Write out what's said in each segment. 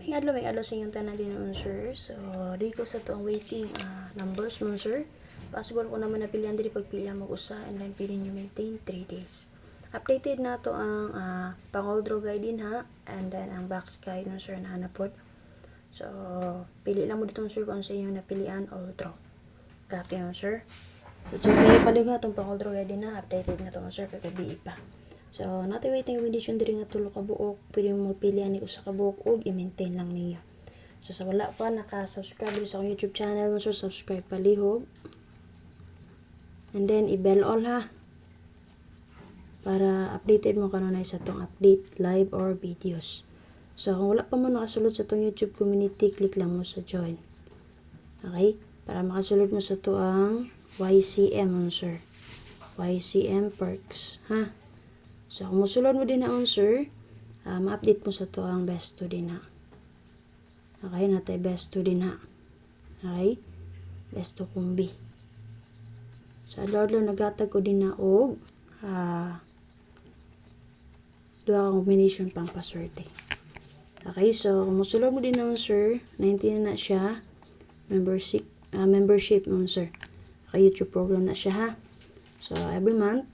may adlaw sa inyong tanan din naman sir. So, di ko sa to ang waiting numbers mo sir. Possible ko naman napilihan diri pagpili mo usa and then pili nyo maintain 3 days. Updated na to ang pang-all draw guide din ha, and then ang box guide no sir na hanapod. So, pili lang mo dito sir kung sa inyong napilian all draw. Copy no sir. So, paligha itong pang-all draw guide din na updated na to no sir kagabi pa. So, natin waiting condition diri nga tulo ka buok, pwede mo pilihan ni usa ka buok ug i-maintain lang niyo. So, sa wala pa naka-subscribe sa akong YouTube channel mo sir, subscribe palihog. And then i-bell all ha. Para updated mo kanunay sa tong update live or videos. So, kung wala pa mo nakasulod sa tong YouTube community, click lang mo sa join. Okay? Para makasulod mo sa to ang YCM on sir. YCM perks, ha? So, kung musulod mo din na on sir, ma-update mo sa to ang best 2 din ha. Okay, natay best 2 din ha. Okay? Best 2 kumbi. So, adlaw-adlaw nagatag ko din na og duha ka combination pang paswerte. Okay, so kung musulod mo din na sir, 19 na siya. Membership mo sir. Okay, YouTube program na siya ha. So, every month,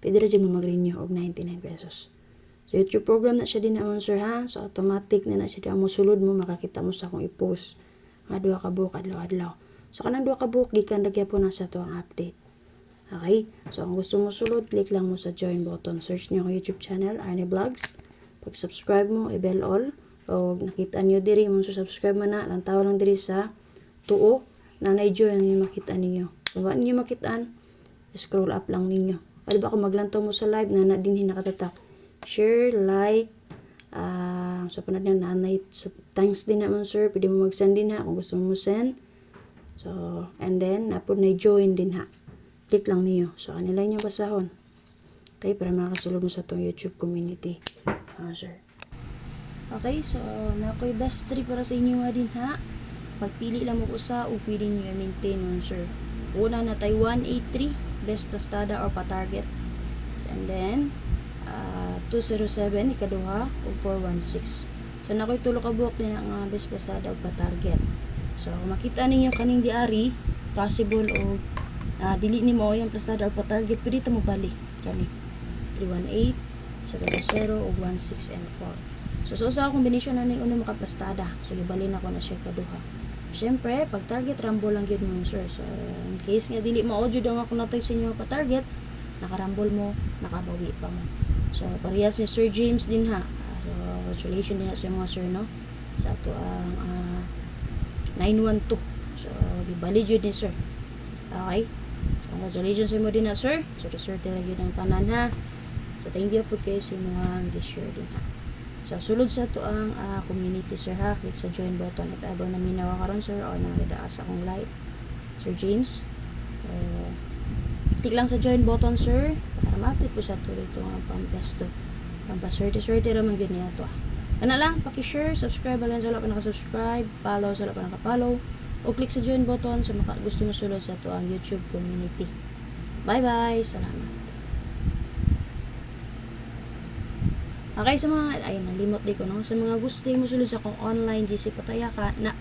pwede rin mo mag-renew og 99 pesos. So, YouTube program na siya din naman sir ha. So, automatic na siya din. Musulod mo, makakita mo sa akong i-post. Nga duha ka buok, adlaw-adlaw. So, kanang duha ka buok, gikan lagyan po na sa to ang update. Okay? So, kung gusto mo sulod, click lang mo sa join button. Search nyo ang YouTube channel, Arnie Vlogs. Pag subscribe mo, i-bell all. O nakita nyo diri, mo subscribe mo na. Lang tawag lang diri sa tuo na na-join yung makita ninyo. Kung ba ninyo makitaan, scroll up lang ninyo. Pwede ba kung maglantaw mo sa live na din nakatatak. Share, like, so panad yan, nanay. So, thanks din naman sir. Pwede mo mag-send din ha kung gusto mo send. So, and then, napod na join din ha. Click lang niyo. So, kanila yung basahon. Okay, para makasulod mo sa itong YouTube community. Sir. Okay, so, nakoy best 3 para sa inyo din ha. Pagpili lang mo usa o pwede nyo i-maintain mo, sir. Una na tayo 183, best pastada or pa-target. And then, 207, ikaduha, o 416. So, nakoy tulo ka buok din ang best pastada o pa-target. So, kung makita ninyo kaning diari, possible o dili ni mo yung pastada or pa-target, pwede ito mo bali. Kani, 318, 00, o 16 and 4. So, sa kombinasyon na yung unang makapastada. So, ibali na ko na siya kaduha. Siyempre, pag target, rumble lang yun mo, sir. So, in case nga, dili mo audio daw ako natay sa inyo pa-target, nakarumble mo, nakabawi pa mo. So, parehas ni Sir James din ha. So, congratulations din sa mga sir, no? Sa ito ang 912. So, ibali yun din, sir. Okay? So, congratulations sa mo din na, sir. So, sir, talaga ng tanan, ha? So, thank you po kayo sa mga share din, ha? So, sulod sa to ang community, sir, ha? Click sa join button if ever na minawa karon sir, o nakitaas akong live. Sir James. Click lang sa join button, sir, para ma-update po sa to dito ang pang-besto. Pang-paswerte-swerte raman yun niya to. Kana lang, paki-share, subscribe again sa wala pa naka-subscribe, follow sa wala pa naka-follow, o click sa join button sa gusto mo sulod sa to ang YouTube community. Bye-bye! Salamat! Okay, sa mga, ayun, nalimot din ko, no? Sa mga gusto din mo sulod sa akong online GC patayaan, na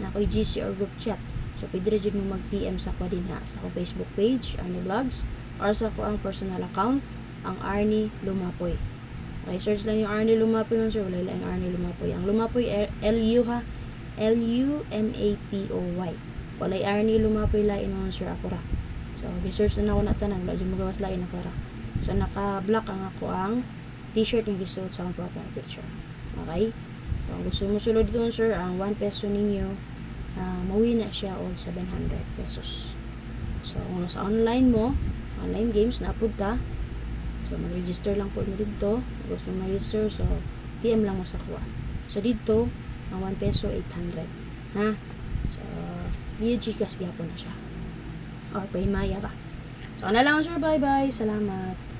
ako'y GC or group chat. So, pwede rin mo mag-PM sa ako din ha, sa akong Facebook page, Arnie Vlogs, or sa ako ang personal account, ang Arnie Lumapoy. Okay, search lang yung Arnie Lumapoy nun, sir. Wala lang yung Arnie Lumapoy. Ang Lumapoy, L-U ha, L-U-M-A-P-O-Y. Wala yung Arnie Lumapoy lain nun, sir, ako ra. So, search na ako na tanan, wala dyan magawas lain ako ra. So, naka-block ang ako ang t-shirt yung gisuot sa akong profile picture. Okay? So, kung gusto mo sulod doon, sir, ang 1 peso ninyo, mawin na siya o 700 pesos. So, kung sa online mo, online games, na-upload ka, so, mag-register lang po mo dito. Kung gusto mo mag-register, so, PM lang mo sa kuha. So, dito, ang 1 peso, 800. Ha? So, via Gcash gyapon na siya. Or Paymaya ba? So, ano lang, sir, bye-bye. Salamat.